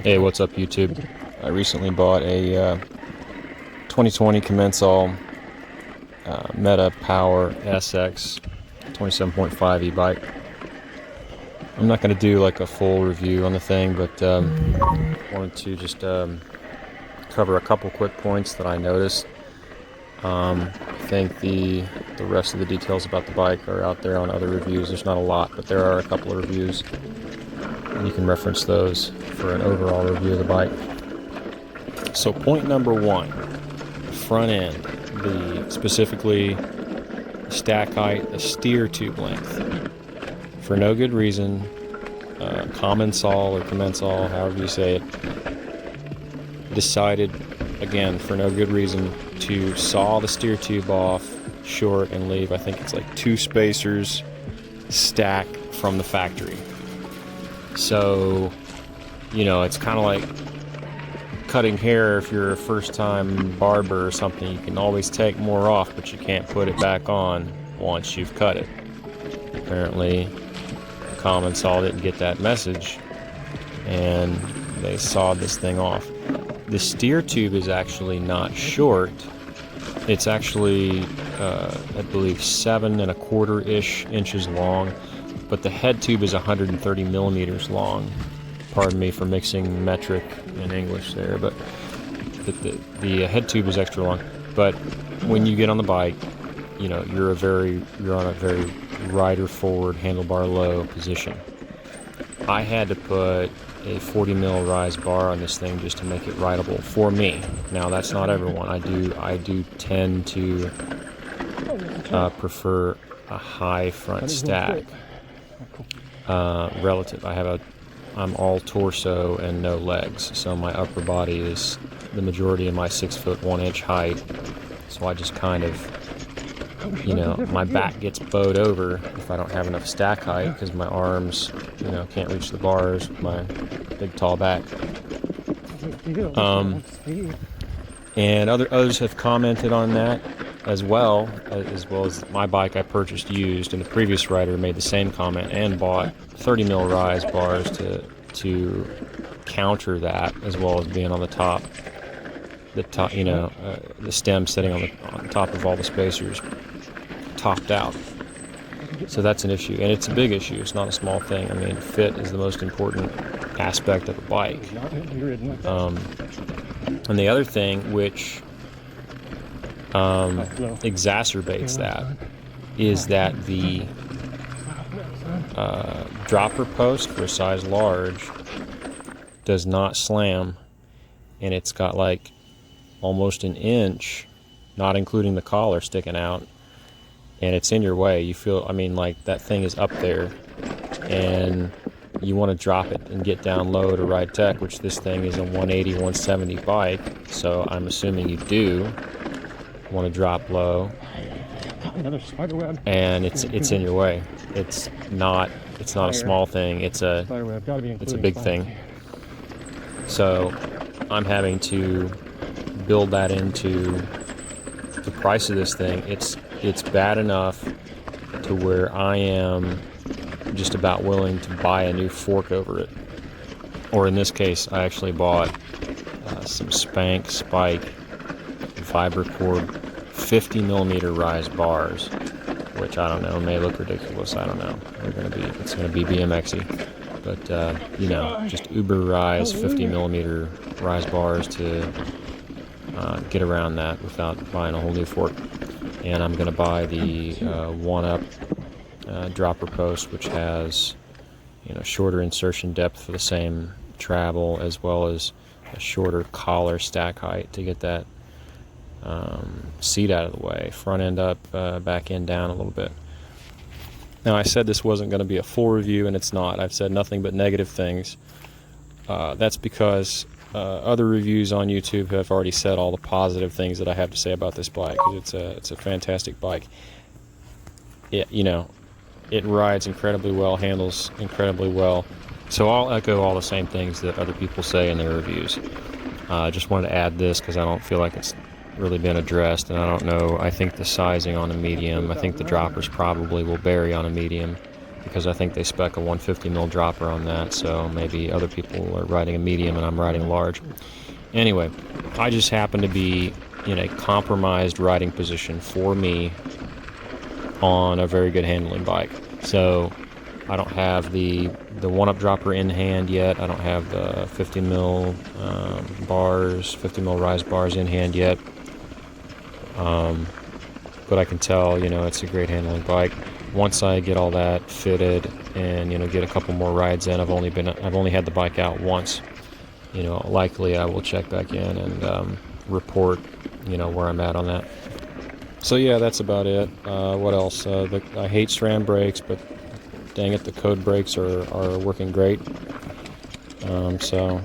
Hey, what's up, YouTube? I recently bought a 2020 Commencal Meta Power SX 27.5 e-bike. I'm not going to do like a full review on the thing, but wanted to just cover a couple quick points that I noticed. I think the rest of the details about the bike are out there on other reviews. There's not a lot, but there are a couple of reviews. You can reference those for an overall review of the bike. So point number one, front end, specifically stack height, the steer tube length. For no good reason, Commencal or Commencal, however you say it, decided, again, for no good reason, to saw the steer tube off short and leave, I think it's like 2 spacers stack from the factory. So, it's kind of like cutting hair. If you're a first-time barber or something, you can always take more off, but you can't put it back on once you've cut it. Apparently, Commencal didn't get that message, and they sawed this thing off. The steer tube is actually not short. It's actually, I believe, 7 1/4-ish inches long. But the head tube is 130 millimeters long. Pardon me for mixing metric and English there, but the head tube is extra long. But when you get on the bike, you're on a very rider forward, handlebar low position. I had to put a 40 mil rise bar on this thing just to make it rideable for me. Now that's not everyone. I do tend to prefer a high front stack. Relative. I'm all torso and no legs, so my upper body is the majority of my 6'1" height. So I just kind of, my back gets bowed over if I don't have enough stack height because my arms, can't reach the bars with my big tall back. And others have commented on that as well as my bike I purchased used, and the previous rider made the same comment and bought 30 mil rise bars to counter that, as well as being on the top, the stem sitting on top of all the spacers, topped out. So that's an issue, and it's a big issue. It's not a small thing. I mean, fit is the most important aspect of a bike. And the other thing, which exacerbates that, is that the dropper post for a size large does not slam, and it's got like almost an inch, not including the collar, sticking out, and it's in your way. You feel, like that thing is up there, and you want to drop it and get down low to ride tech, which this thing is a 180, 170 bike, so I'm assuming you do want to drop low, and it's in your way. It's not a small thing. It's a big thing. So I'm having to build that into the price of this thing. It's bad enough to where I am just about willing to buy a new fork over it. Or in this case, I actually bought some Spike Vibrocord 50 millimeter rise bars, which I don't know, may look ridiculous. I don't know. It's gonna be BMXy, but just uber rise 50 millimeter rise bars to get around that without buying a whole new fork. And I'm gonna buy the One Up dropper post, which has shorter insertion depth for the same travel, as well as a shorter collar stack height to get that seat out of the way, front end up, back end down a little bit. Now, I said this wasn't going to be a full review, and it's not. I've said nothing but negative things. That's because other reviews on YouTube have already said all the positive things that I have to say about this bike. It's a fantastic bike. It rides incredibly well, handles incredibly well. So I'll echo all the same things that other people say in their reviews. I just wanted to add this because I don't feel like it's really been addressed, and I don't know. I think the sizing on a medium, I think the droppers probably will bury on a medium. because I think they spec a 150 mil dropper on that, so maybe other people are riding a medium and I'm riding a large. Anyway, I just happen to be in a compromised riding position for me on a very good handling bike. So I don't have the one-up dropper in hand yet. I don't have the 50 mil bars, 50 mil rise bars in hand yet. But I can tell, it's a great handling bike. Once I get all that fitted and, get a couple more rides in, I've only had the bike out once. Likely I will check back in and report, where I'm at on that. So yeah, that's about it. What else? I hate SRAM brakes, but dang it, the code brakes are working great. So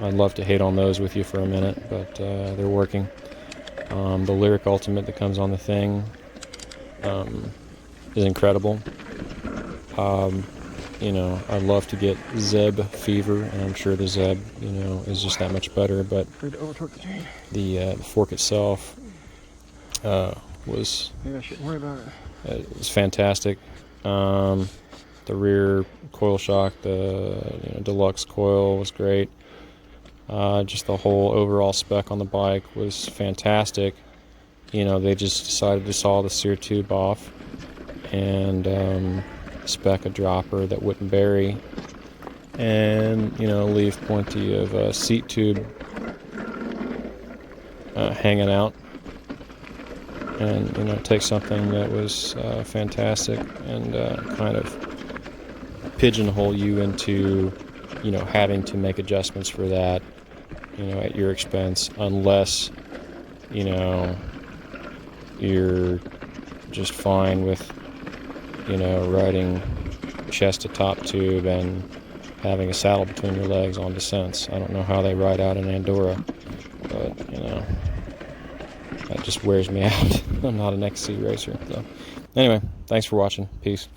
I'd love to hate on those with you for a minute, but they're working. The Lyric Ultimate that comes on the thing is incredible. I'd love to get Zeb fever, and I'm sure the Zeb, is just that much better, but the fork itself was... Maybe I shouldn't worry about it. It was fantastic. The rear coil shock, the deluxe coil was great. Just the whole overall spec on the bike was fantastic. They just decided to saw the sear tube off and spec a dropper that wouldn't bury, and leave plenty of seat tube hanging out, and take something that was fantastic and kind of pigeonhole you into having to make adjustments for that at your expense, unless you're just fine with riding chest to top tube and having a saddle between your legs on descents. I don't know how they ride out in Andorra, but that just wears me out. I'm not an XC racer. So anyway, thanks for watching. Peace.